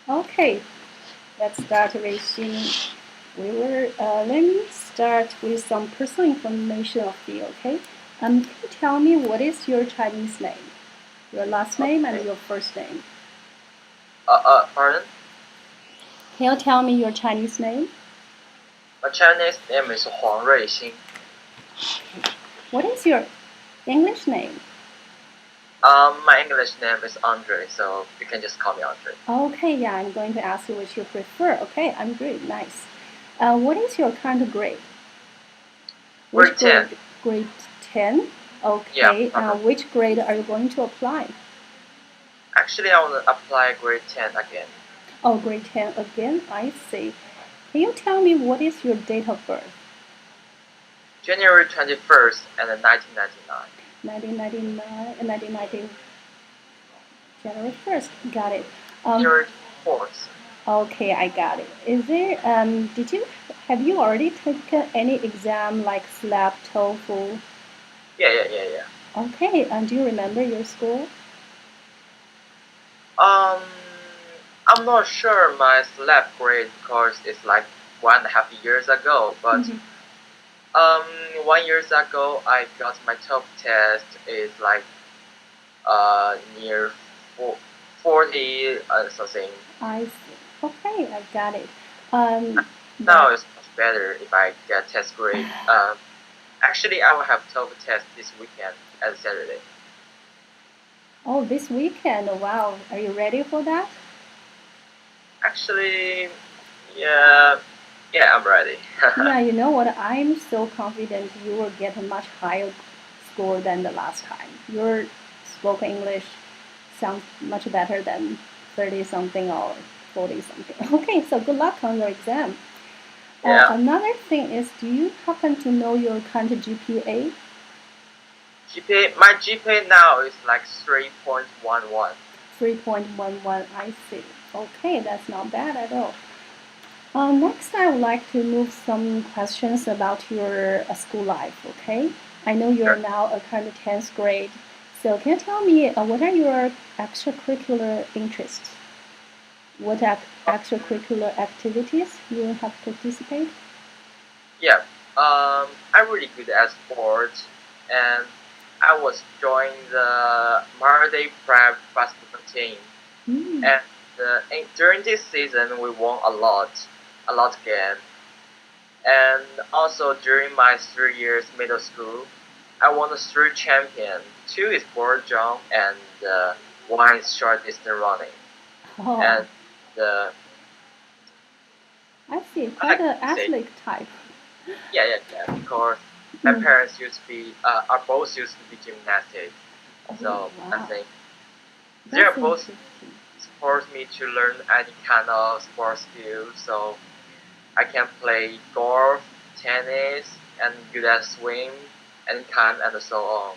Okay, let's start, Ruixin. Let me start with some personal information of you, okay? Can you tell me what is your Chinese name? Your last name and Okay. your first name. Pardon? Can you tell me your Chinese name? My Chinese name is Huang Ruixin. What is your English name? My English name is Andre, so you can just call me Andre. Okay, yeah, I'm going to ask you what you prefer. Okay, I'm great, nice. What is your current grade? Grade Which 10. grade? Grade 10? Yeah. Okay, which grade are you going to apply? Actually, I want to apply grade 10 again. Oh, grade 10 again? I see. Can you tell me what is your date of birth? January 21st and 1999. 1999 and 1990, January 1st. Got it. January 4th. Okay, I got it. Is there, have you already taken any exam like SLAP, TOEFL? Yeah. Okay, and do you remember your score? Um, I'm not sure my slap grade because it's like 1.5 years ago, but Mhm. 1 years ago I got my top test is like near 40 something. I see. Okay, I got it. Um, Now that it's much better if I get test grade. Actually, I will have TOEFL test this weekend at Saturday. oh, this weekend. Wow, are you ready for that? Actually, yeah, yeah, I'm ready. Yeah, you know what? I'm so confident you will get a much higher score than the last time. Your spoken English sounds much better than 30 something or 40 something. Okay, so good luck on your exam. Yeah, Another thing is, do you happen to know your current GPA? GPA. My GPA now is like 3.11. 3.11, I see. Okay, that's not bad at all. Next, I would like to move some questions about your school life, okay? I know you're Sure. now a kind of 10th grade. So can you tell me what are your extracurricular interests? What extracurricular activities you have participated? Yeah. I'm really good at sports, and I was joining the Monday Prep basketball team. Mm. And during this season, we won a lot game. And also during my 3 years middle school, I won the three champion. Two is board jump and one is short distance running. Oh, And uh, I see. I Quite like an to say, athletic type. yeah. Because my Mm. parents used to be, are both used to be gymnastics. Oh, So I wow. think they That's are both interesting. support me to learn any kind of sports skill. So I can play golf, tennis, and good at swim, any kind, and so on.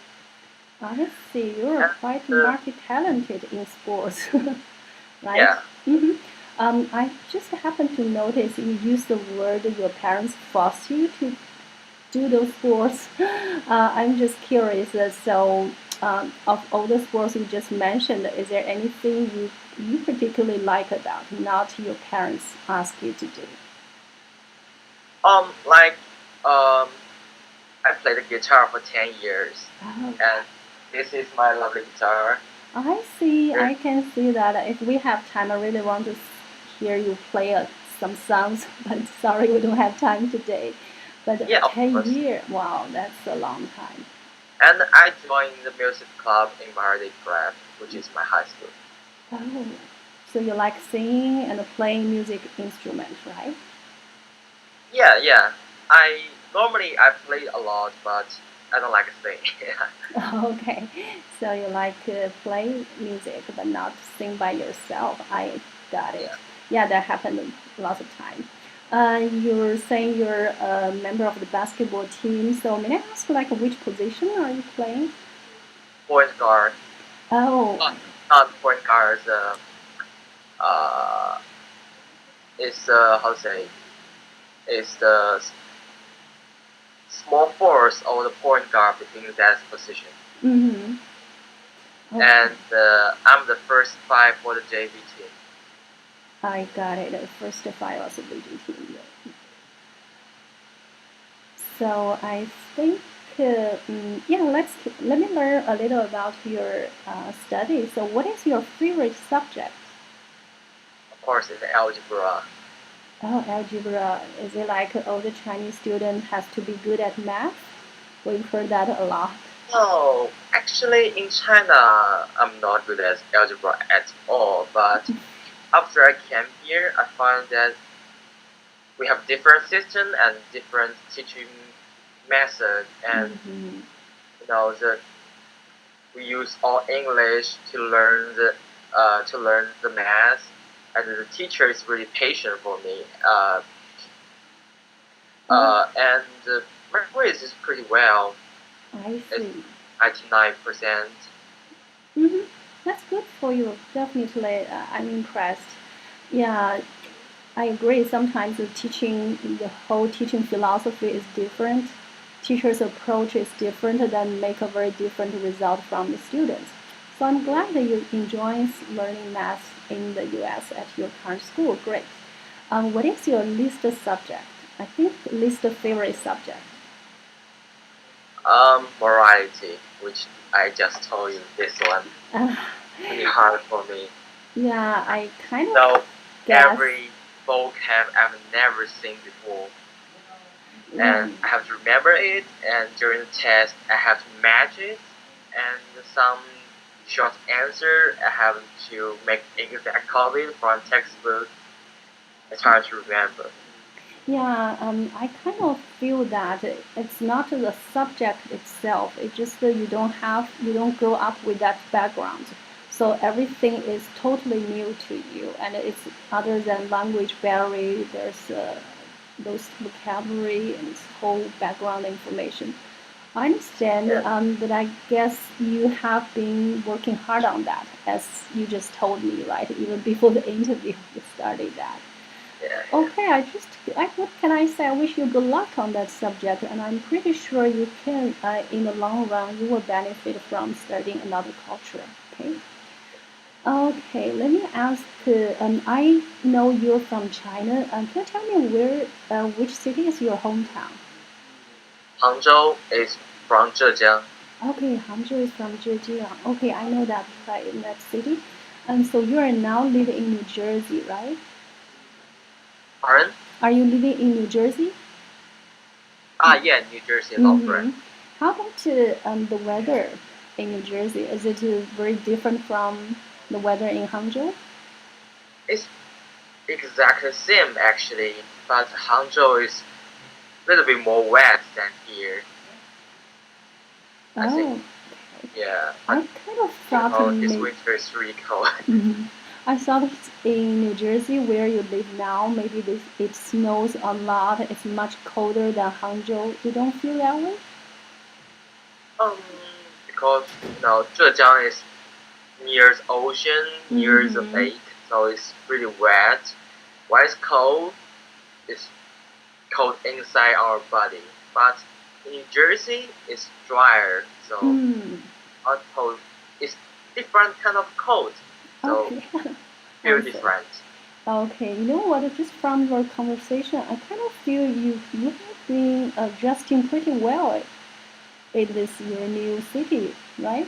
I see. You're And quite uh, multi-talented in sports, right? yeah, Mm-hmm. I just happened to notice you use the word your parents force you to do those sports. I'm just curious. Of all the sports you just mentioned, is there anything you particularly like about not your parents ask you to do? like I played the guitar for 10 years, Oh, and this is my lovely guitar. I see. Here. I can see that. If we have time, I really want to hear you play some songs. But sorry, we don't have time today. But Yeah, of 10 course. years, wow, that's a long time. And I joined the music club in Mahardhi Prep, which is my high school. Oh, so you like singing and playing music instruments, right? Yeah. I play a lot, but I don't like to sing. Okay, so you like to play music but not sing by yourself. I got it. Yeah, Yeah, that happened lots of time. You're saying you're a member of the basketball team. So may I ask, like, which position are you playing? point guard. Oh, Not, not point guard. Uh, it's how to say? It's the small force or the point guard between that position. mm-hmm. Okay. And I'm the first five for the JV team. I got it. The first file was VGT. So I think, yeah, let me learn a little about your study. So, what is your favorite subject? Of course, it's algebra. Oh, algebra. Is it like all the Chinese student has to be good at math? We've heard that a lot. No, actually, in China, I'm not good at algebra at all. But after I came here, I found that we have different system and different teaching method, and Hmm. the we use all English to learn the math, and the teacher is really patient for me. Oh, And my grades is pretty well. I It's see. 99%. Hmm. That's good for you. Definitely, I'm impressed. Yeah, I agree. Sometimes the whole teaching philosophy is different. Teachers' approach is different, then make a very different result from the students. So I'm glad that you enjoy learning math in the U.S. at your current school. Great. What is your least subject? I think least favorite subject. Morality, which I just told you, this one Uh, pretty hard for me. yeah, I kind of So guess. every vocab I've never seen before, Yeah. and I have to remember it. And during the test, I have to match it, and some short answer I have to make exact copy from textbook. It's hard to remember. Yeah, I kind of feel that it's not the subject itself. It's just that you don't grow up with that background. So everything is totally new to you, and it's other than language barrier. There's those vocabulary and whole background information. I understand, Yeah, but I guess you have been working hard on that, as you just told me, right? Even before the interview, you studied that. yeah, yeah. Okay, what can I say? I wish you good luck on that subject, and I'm pretty sure you can, in the long run, you will benefit from studying another culture. Okay. Okay, let me ask. I know you're from China. Can you tell me which city is your hometown? Hangzhou is from Zhejiang. Okay, Hangzhou is from Zhejiang. Okay, I know that right in that city. And so you are now living in New Jersey, right? Pardon? Are you living in New Jersey? Yeah, New Jersey, law friend. Mm-hmm. How about the weather in New Jersey? Is it very different from the weather in Hangzhou? It's exactly same actually, but Hangzhou is a little bit more wet than here. I think. Oh, Yeah, I but kind of thought this maybe. winter is really cold. Mhm. I thought in New Jersey, where you live now, maybe it snows a lot. It's much colder than Hangzhou. You don't feel that way? um, because Zhejiang is near the ocean, near the Mm-hmm. lake, so it's really wet. Why it's cold? It's cold inside our body, but in New Jersey it's drier, so Mm. not cold. It's different kind of cold, so Okay. feel I see. different. Okay, you know what? Just from your conversation, I kind of feel you have been adjusting pretty well in this your new city, right?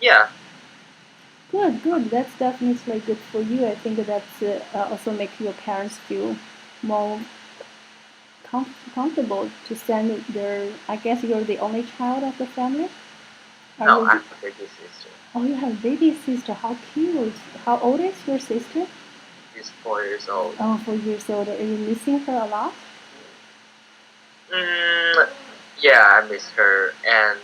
Yeah, Good, good. That's definitely good for you. I think that's also make your parents feel more comfortable to send their. I guess you're the only child of the family. Are no, you? I have a baby sister. Oh, you have a baby sister. How cute. How old is your sister? She's 4 years old. Oh, 4 years old. Are you missing her a lot? Mm, yeah, I miss her. And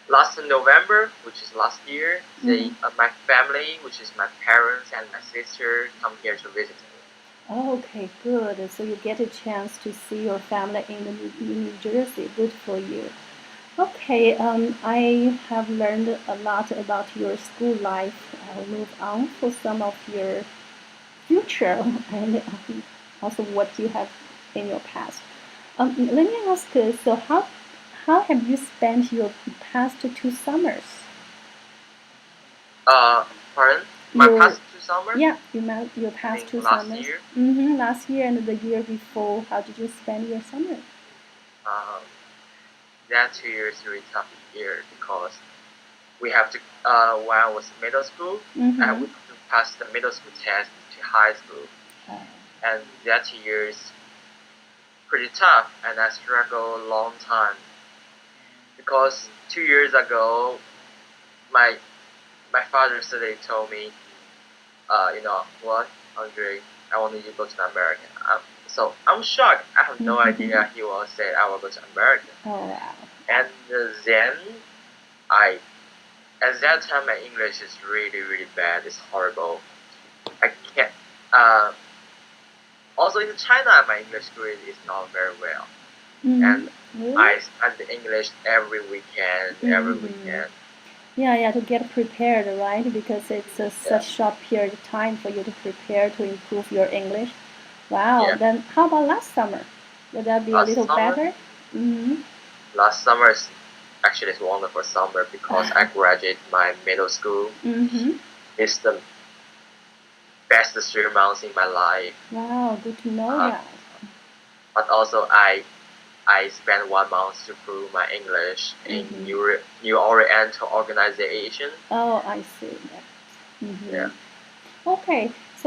last November, which is last year, Mm-hmm. my family, which is my parents and my sister, come here to visit me. Oh, okay, good. So you get a chance to see your family in New Jersey. Good for you. Okay, I have learned a lot about your school life. I'll move on for some of your future and also what you have in your past. Let me ask, so how have you spent your past 2 summers? Uh, Pardon? My Your past 2 summer. Yeah, you I passed think two last summers. year. Last year and the year before. How did you spend your summer? Um, that 2 years really tough year because we have to. When I was middle school, and Mm-hmm. we have to pass the middle school test to high school, Uh, and that 2 years pretty tough, and I struggled a long time because 2 years ago, my my father suddenly told me, you know what, Andre, I want you to go to America. So I'm shocked. I have no idea he will say I will go to America. oh wow. And then I, at that time, my English is really, really bad. It's horrible. I can't. Uh, Also in China, my English grade is not very well, and Really? I study English every weekend, every Mm-hmm. weekend. Yeah, yeah, to get prepared, right? Because it's Yeah, such short period of time for you to prepare to improve your English. Wow. yeah. Then how about last summer? Would that be a Last little summer, better? Mm-hmm. last summer is actually it's wonderful summer because I graduated my middle school. Mm-hmm. It's the best 3 months in my life. Wow, good to know Uh, that. but also I spent 1 month to prove my English in Mm-hmm. New Oriental organization. Oh, I see that. Mm-hmm. Yeah. Okay, so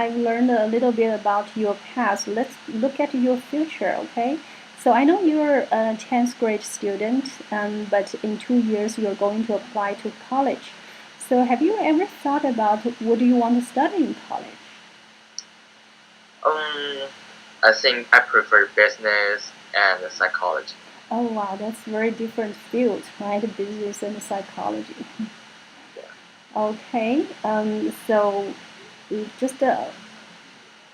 I've learned a little bit about your past. Let's look at your future, okay? So I know you're a 10th grade student, but in 2 years you're going to apply to college. So have you ever thought about what do you want to study in college? Um, I think I prefer business and psychology. Oh wow, that's very different fields, right? Business and psychology. Yeah. Okay, so just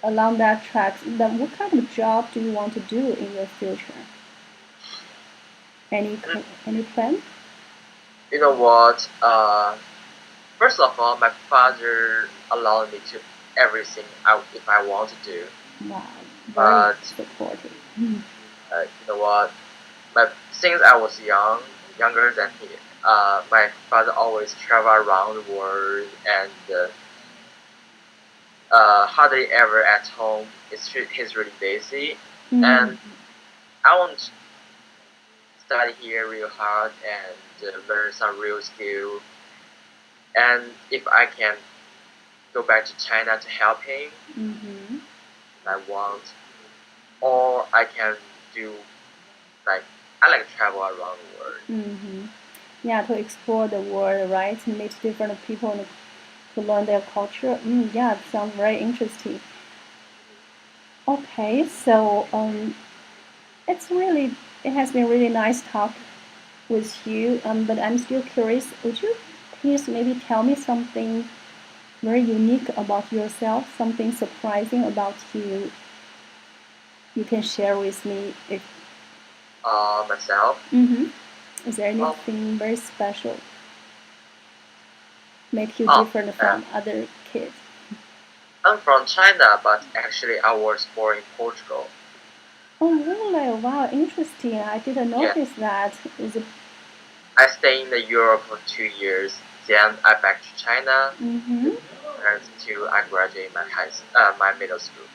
along that track, then what kind of job do you want to do in your future? Any Mm, any plan? You know what? First of all, my father allowed me to everything if I want to do. Wow, very But supportive. you know what? Since I was younger than he, my father always travel around the world and hardly ever at home. He's really busy, Mm, and I want to study here real hard and learn some real skill. And if I can go back to China to help him, mm-hmm, I want, or I can do like I like to travel around the world. mm-hmm. Yeah, to explore the world, right? To meet different people and to learn their culture. Yeah, it sounds very interesting. Okay, so it has been really nice talk with you. But I'm still curious. Would you please maybe tell me something very unique about yourself, something surprising about you? You can share with me if. Myself. Mm-hmm. Is there Um, anything very special make you oh, different uh, from other kids? I'm from China, but actually I was born in Portugal. Oh, really? Wow, interesting. I didn't Yeah, notice that. Is it? I stayed in the Europe for 2 years. Then I back to China Mm-hmm. until I graduate my middle school.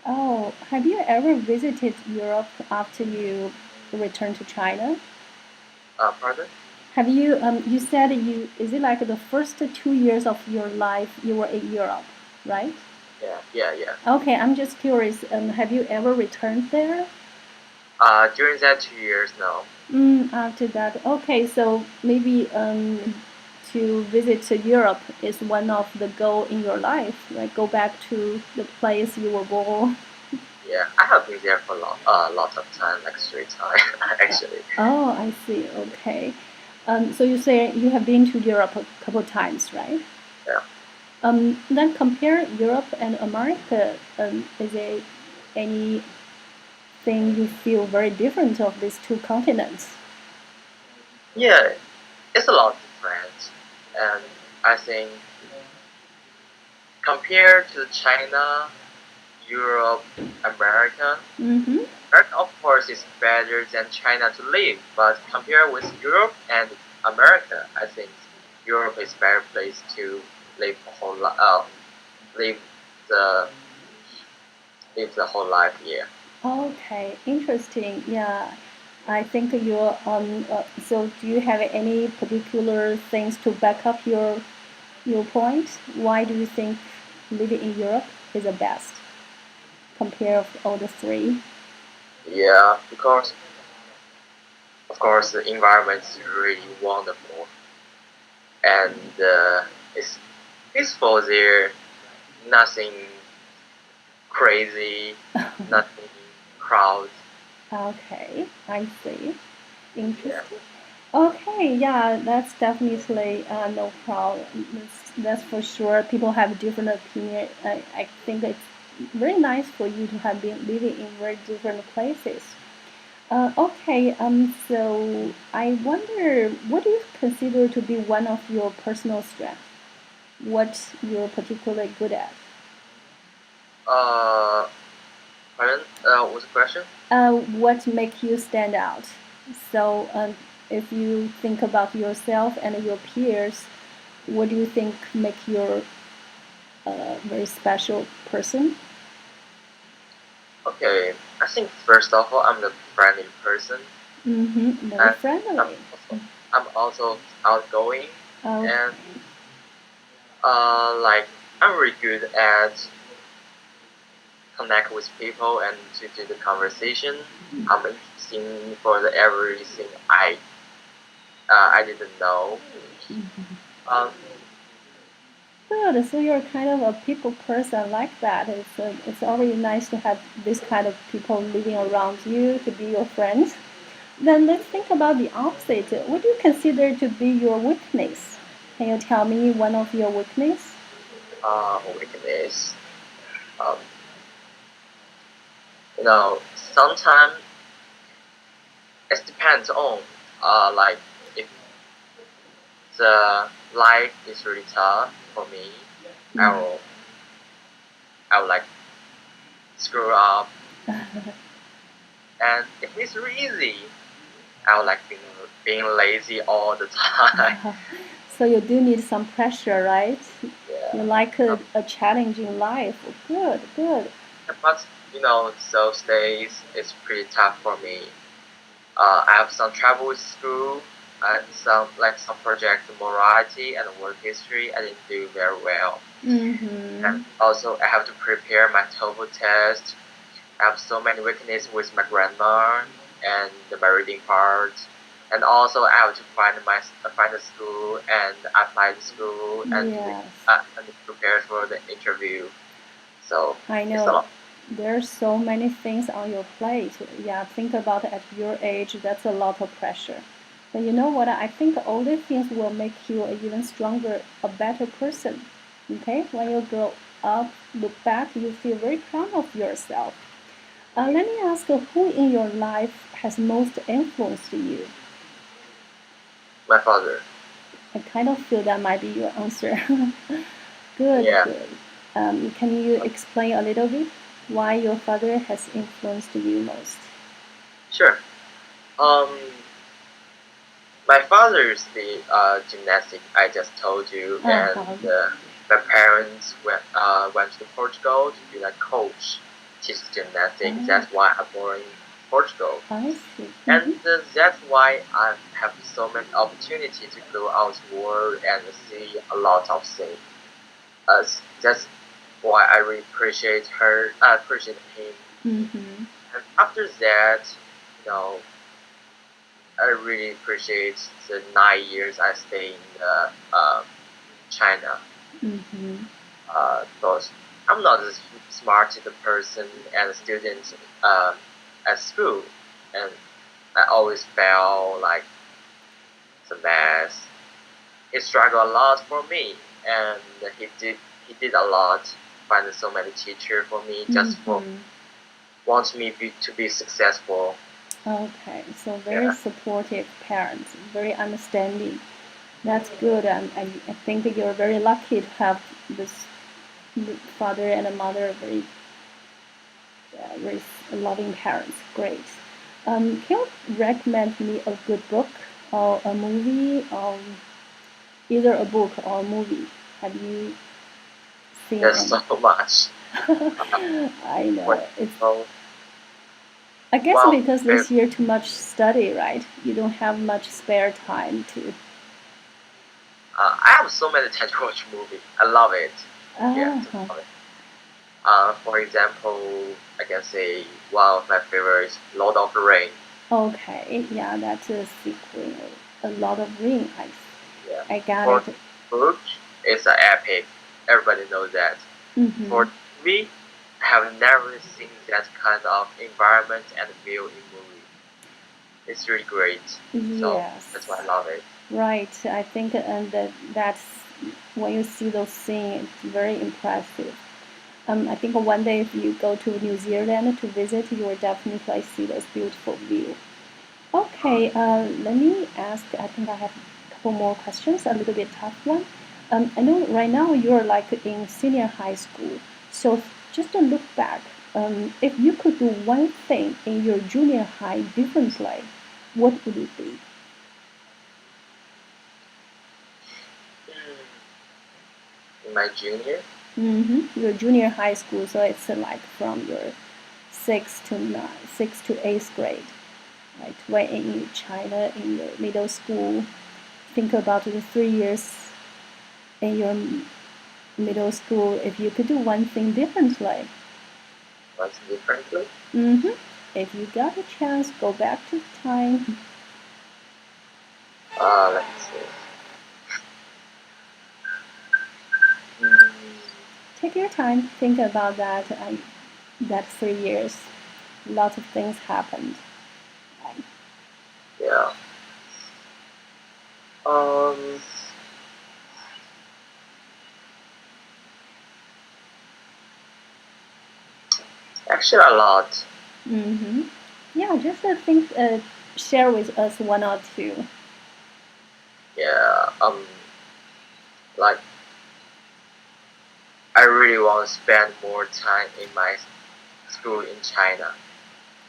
Oh, have you ever visited Europe after you returned to China? Pardon? Have you? You said you. Is it like the first 2 years of your life you were in Europe, right? Yeah, yeah, yeah. Okay, I'm just curious. Have you ever returned there? During that 2 years, no. After that, okay. So maybe to visit to Europe is one of the goal in your life, like go back to the place you were born. Yeah, I have been there for lots of time, like 3 times actually. Oh, I see. Okay. So you say you have been to Europe a couple times, right? Yeah. Then compare Europe and America. Is there anything you feel very different of these two continents? Yeah, it's a lot different, and I think compared to China, Europe, America, Mm-hmm. America of course is better than China to live, but compared with Europe and America, I think Europe is better place to live a whole lot. live the live the whole life here. Okay, interesting. Yeah, I think you're so do you have any particular things to back up your point? Why do you think living in Europe is the best compared with all the three? Yeah, because of course the environment is really wonderful and it's peaceful there. Nothing crazy, nothing crowd. Okay, I see. Yeah. Interesting. Okay, yeah, that's definitely no problem. That's for sure. People have different opinion. I think it's very nice for you to have been living in very different places. Okay, so I wonder, what do you consider to be one of your personal strengths? What you're particularly good at? Uh, pardon? What's the question? What makes you stand out? So, if you think about yourself and your peers, what do you think make you a very special person? Okay, I think first of all, I'm a friendly person, Mm-hmm. Very and I'm friendly. also, I'm also outgoing, Okay. and like I'm really good at connect with people and to do the conversation. I'm interested for the everything I didn't know. Um, Good. So you're kind of a people person like that. It's already nice to have this kind of people living around you to be your friends. Then let's think about the opposite. What do you consider to be your weakness? Can you tell me one of your weakness? weakness. Um, sometimes it depends on like if the life is really tough for me, I Mm. will I will like screw up, and if it's really easy, I will like being lazy all the time. So you do need some pressure, right? You Yeah. like Um, a challenging life. Good, good. but those days it's pretty tough for me. I have some trouble with school and some project morality and work history. I didn't do very well, and Mm-hmm. also I have to prepare my TOEFL test. I have so many weaknesses with my grammar and my reading part, and also I have to find a school and apply the school Yes. and prepare for the interview. So I it's a know lot. there's so many things on your plate. Yeah, think about it at your age, that's a lot of pressure. But you know what? I think all these things will make you an even stronger, a better person. Okay? When you grow up, look back, you feel very proud of yourself. Let me ask who in your life has most influenced you? My father. I kind of feel that might be your answer. Good, Yeah, good. Can you explain a little bit why your father has influenced you most? sure. Um, my father is the gymnastic I just told you, and Uh-huh. my parents went to Portugal to be like coach, teach gymnastics. Oh, That's why I'm born in Portugal, I see. and Mm-hmm. that's why I have so many opportunity to go out to world and see a lot of things. That's why I really appreciate her. I appreciate him, Mm-hmm. and after that, you know, I really appreciate the 9 years I stay in China. Mm-hmm. Because I'm not the smartest person and a student uh, at school, and I always fail like the math. He struggled a lot for me, and he did a lot. Find so many teachers for me just for Mm-hmm. want me to be successful. Okay, so very Yeah, supportive parents, very understanding. That's good, and I think that you're very lucky to have this father and a mother, very loving parents. Great. Can you recommend me a good book or a movie, either a book or a movie? Have you thing. There's And so much. I For know it's. example, I guess one of because my this year too much study, right? You don't have much spare time to. I have so many time to watch movie. I love it. Yeah, just Uh-huh. love it. For example, I can say one of my favorites, Lord of the Ring. Okay, yeah, that's a sequel. A lot of ring. Yeah. I got For it. book, it's an epic. Everybody knows that. Mm-hmm. For TV, I have never seen that kind of environment and view in movie. It's really great. So that's why I Yes. love it. Right. I think and that's when you see those scenes, it's very impressive. I think one day if you go to New Zealand to visit, you will definitely see those beautiful views. Uh, Okay, let me ask. I think I have a couple more questions, a little bit tough one. I know right now you're like in senior high school. So just to look back, if you could do one thing in your junior high differently, what would it be? in my junior, Your junior high school, so it's like from your sixth to eighth grade, right? When in China, in your middle school, think about the 3 years in your middle school. If you could do one thing differently, what's differently? mm-hmm. If you got a chance, go back to time. Let's see. Mm, Take your time, think about that. That 3 years, lots of things happened. Right? yeah. Um, actually, a lot. Mm-hmm. Yeah, just think. Share with us one or two. Yeah. Like I really want to spend more time in my school in China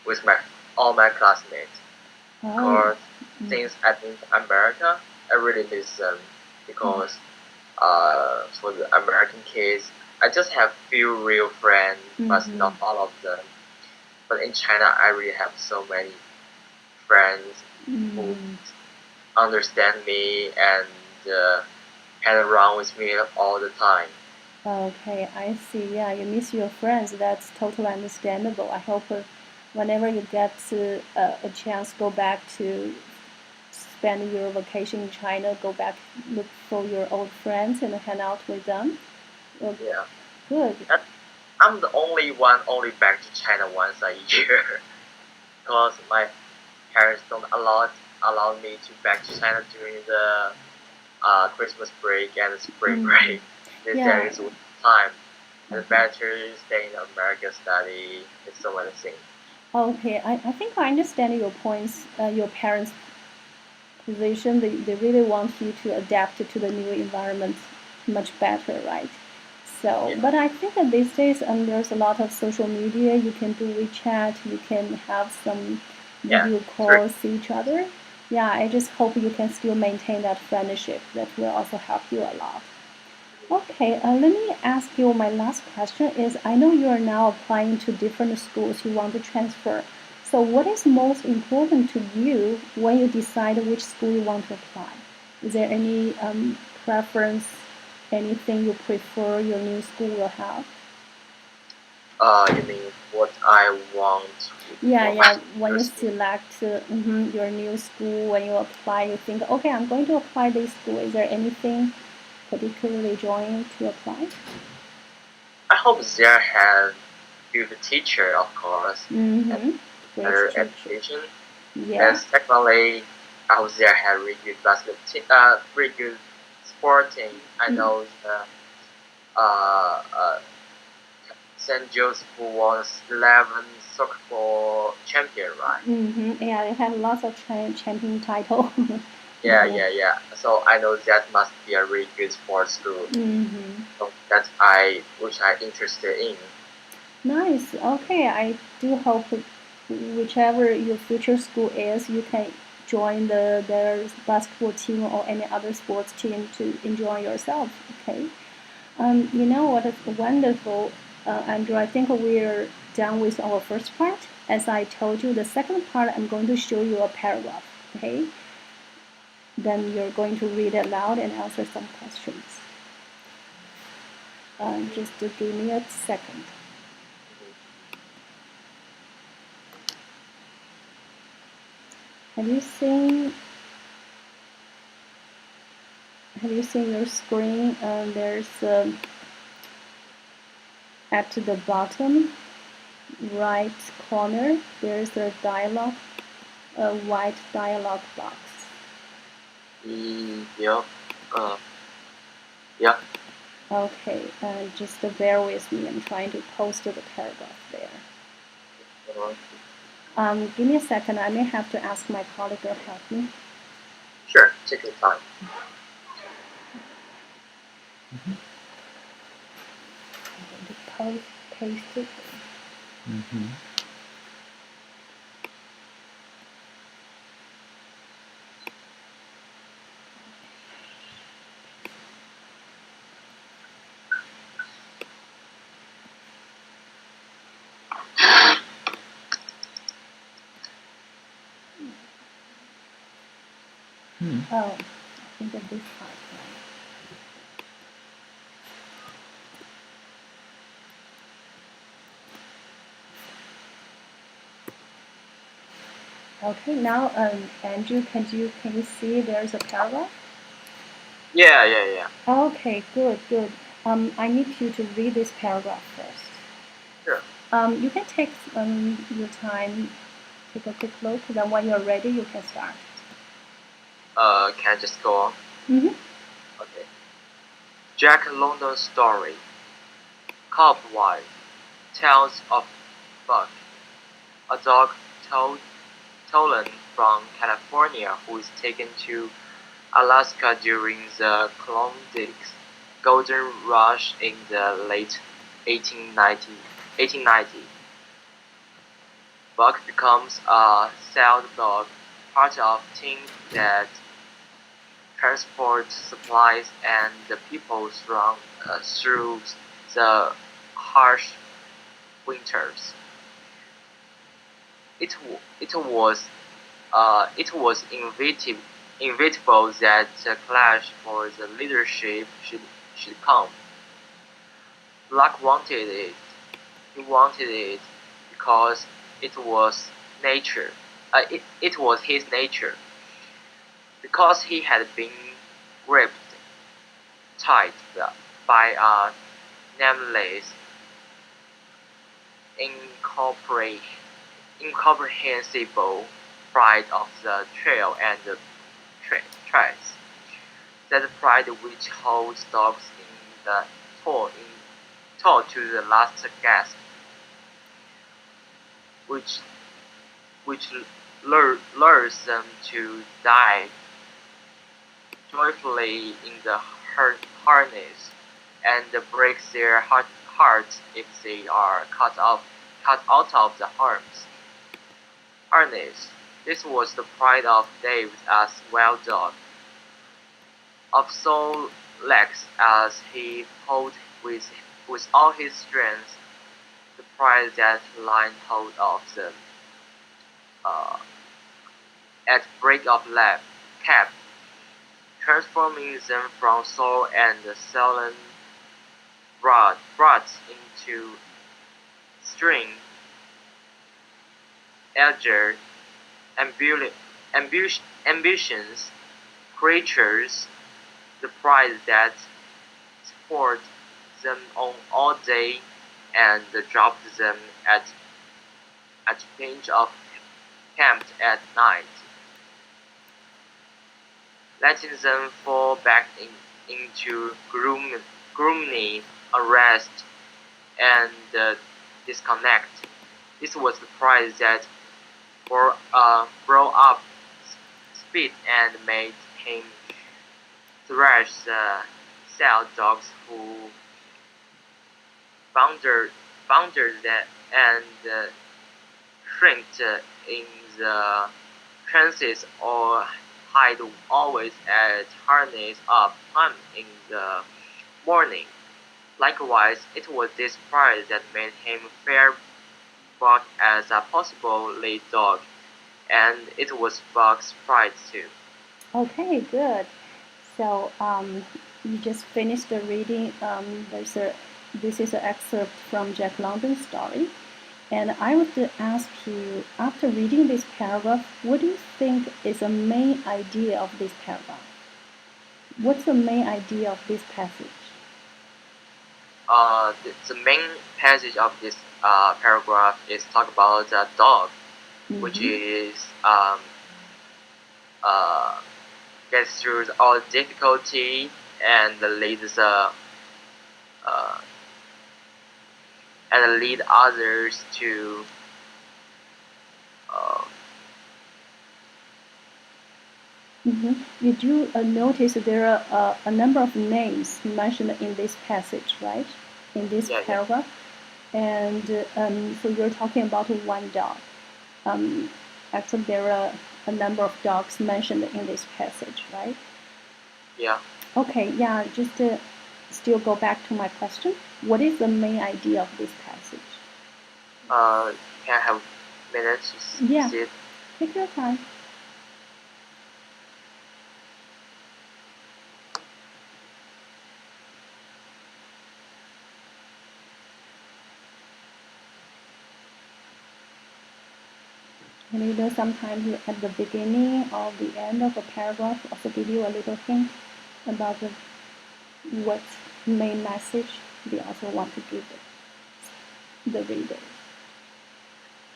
with my all my classmates. Oh. Cause since I've been to America, I really miss them Mm-hmm. because for the American kids, I just have few real friends, but Mm-hmm. not all of them. But in China, I really have so many friends who Mm. understand me and hang around with me all the time. Okay, I see. Yeah, you miss your friends. That's totally understandable. I hope whenever you get a chance, go back to spend your vacation in China, go back, look for your old friends and hang out with them. Well, Yeah, good. and I'm the only one only back to China once a year because my parents don't allow me to back to China during the Christmas break and spring Mm. break. They said Yeah. it's waste of time. And Mhm. better stay in America study. It's so many things. Okay, I think I understand your points, your parents' position. They really want you to adapt to the new environment much better, right? So, Yeah, but I think that these days there's a lot of social media. You can do WeChat, you can have some yeah, video true. calls, see each other. Yeah, I just hope you can still maintain that friendship. That will also help you a lot. Okay, let me ask you my last question is I know you are now applying to different schools you want to transfer. So what is most important to you when you decide which school you want to apply? Is there any preference, anything you prefer your new school will have? You mean what I want Yeah, for my yeah. When future you school? select your new school, when you apply, you think, okay, I'm going to apply this school. Is there anything particularly drawing you to apply? I hope there has good teacher, of course, and Mm-hmm. Great better teacher. education. And Yeah. secondly, I hope there have really good really good sport team. I Mm, know the St. Joseph was 11 soccer ball champion, right? mm-hmm. Yeah, they have lots of champion title. Yeah, Mm-hmm. yeah, yeah. So I know that must be a really good sports school. Mm-hmm. So which I interested in. Nice. Okay, I do hope whichever your future school is, you can join their basketball team or any other sports team to enjoy yourself. Okay. You know what is wonderful, Andrew? I think we're done with our first part. As I told you, the second part, I'm going to show you a paragraph. Okay? Then you're going to read it aloud and answer some questions. Just to give me a second. Have you seen? Have you seen your screen? There's at the bottom right corner. There's a dialog, a white dialog box. Yeah. Yeah. Okay, just bear with me. I'm trying to post the paragraph there. Give me a second. I may have to ask my colleague to help me. Sure. Take your time. I'm going to paste it. Oh, I think that this part. Okay, now Andrew, can you see there's a paragraph? Yeah. Okay, good. I need you to read this paragraph first. Sure. You can take your time, take a quick look. Then when you're ready, you can start. Can I just go on? Mm-hmm. Okay. Jack London's story. Cub Wife tells of Buck, a dog stolen from California who is taken to Alaska during the Klondike Golden Rush in the late 1890. Buck becomes a sailed dog, part of team that transport supplies and the people through the harsh winters. It was inevitable that the clash for the leadership should come. Luck wanted it. He wanted it because it was nature. It was his nature. Because he had been gripped tight by a nameless, incompre- incomprehensible pride of the trail and the tracks. That pride which holds dogs in the tow to the last gasp, which which lures them to die joyfully in the harness, and breaks their hearts if they are cut out of the harness. This was the pride of David as wild dog, of so lax as he pulled with all his strength, the pride that lined hold of them uh, at break of cap, transforming them from soul and sullen brats into string, agile, ambitions, creatures, the pride that support them on all day and drop them at pinch of camp at night, letting them fall back into gloomy unrest and disconnect. This was the pride that brought up speed and made him thrash the cell dogs who boundered, boundered and shrinked in the trances or hide always at harness up time in the morning. Likewise, it was this pride that made him fair Buck as a possible lead dog, and it was Buck's pride too. Okay, good. So you just finished the reading. This is an excerpt from Jack London's story. And I would ask you, after reading this paragraph, what do you think is the main idea of this paragraph? What's the main idea of this passage? The main passage of this paragraph is talk about a dog, which is gets through all difficulty and leads and lead others to You do notice there are a number of names mentioned in this passage, right? In this paragraph. And so you're talking about one dog. Actually, there are a number of dogs mentioned in this passage, right? Yeah. Okay, yeah, just still go back to my question. What is the main idea of this passage? Can I have minutes to Yeah. see it? Take your time. And you know, sometimes at the beginning or the end of a paragraph also give you a little hint about what main message they also want to give the reader.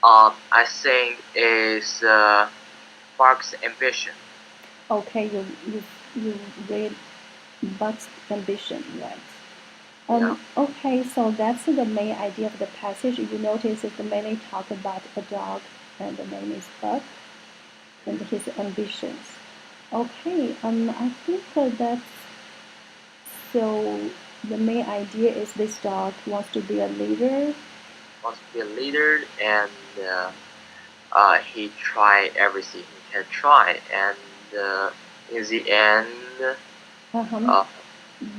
I think is Buck's ambition. Okay, you read Buck's ambition, right? Yeah. Okay, so that's the main idea of the passage. You notice that they mainly talk about a dog, and the name is Buck, and his ambitions. Okay, I think that's so. The main idea is this dog wants to be a leader. Wants to be a leader, and he tried everything he can try, and in the end.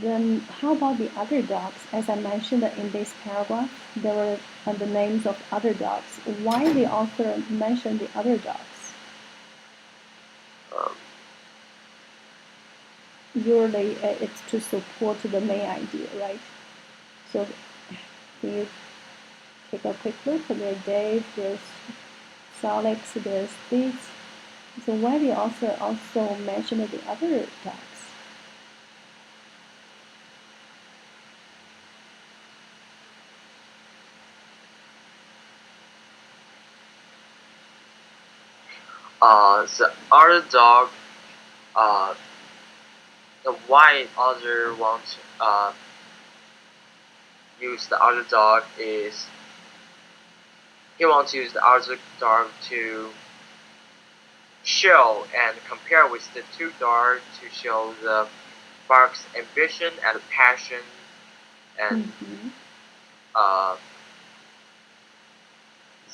Then how about the other dogs? As I mentioned in this paragraph, there were the names of other dogs. Why the author mentioned the other dogs? Usually it's to support the main idea, right? So can you take a quick look? There's Dave, there's Solix, there's Spitz. So why the author also mentioned the other dogs? The other dog, the why other want to use the other dog is he wants to use the other dog to show and compare with the two dogs to show the Buck's ambition and passion and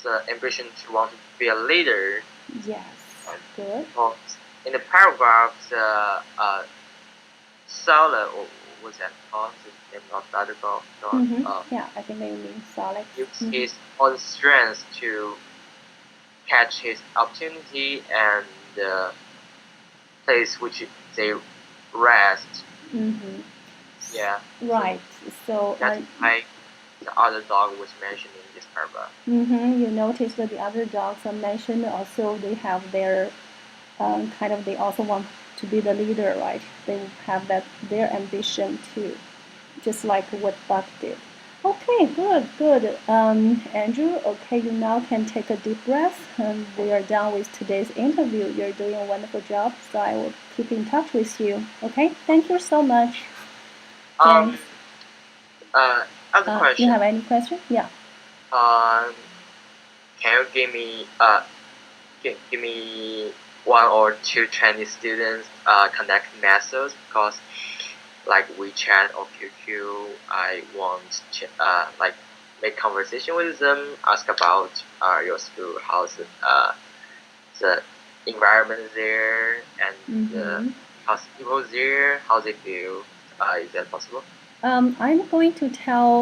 the ambition to want to be a leader. Yes, good. In the paragraph, the Sala, or what's that called? The name of the other dog. Yeah, I think they mean Solix. Use his own strength to catch his opportunity and the place which they rest. Yeah. Right. So that's why the other dog was mentioned in this paragraph. You notice that the other dogs are mentioned. Also, they have their kind of. They also want to be the leader, right? They have their ambition too, just like what Buck did. Okay, good. Andrew, okay, you now can take a deep breath. We are done with today's interview. You're doing a wonderful job, so I will keep in touch with you. Okay, thank you so much. Thanks. Other question. You have any question? Yeah. Can you give me one or two Chinese students connect methods, because like WeChat or QQ, I want to like make conversation with them, ask about your school, how's the environment there, and how's people there, how they feel. Is that possible? I'm going to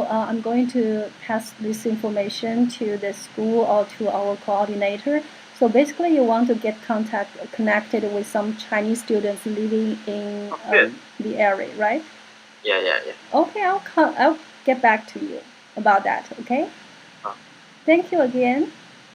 I'm going to pass this information to the school or to our coordinator. So basically, you want to get connected with some Chinese students living in Good. the area, right? Yeah. Okay, I'll get back to you about that. Okay. Uh, Thank you again.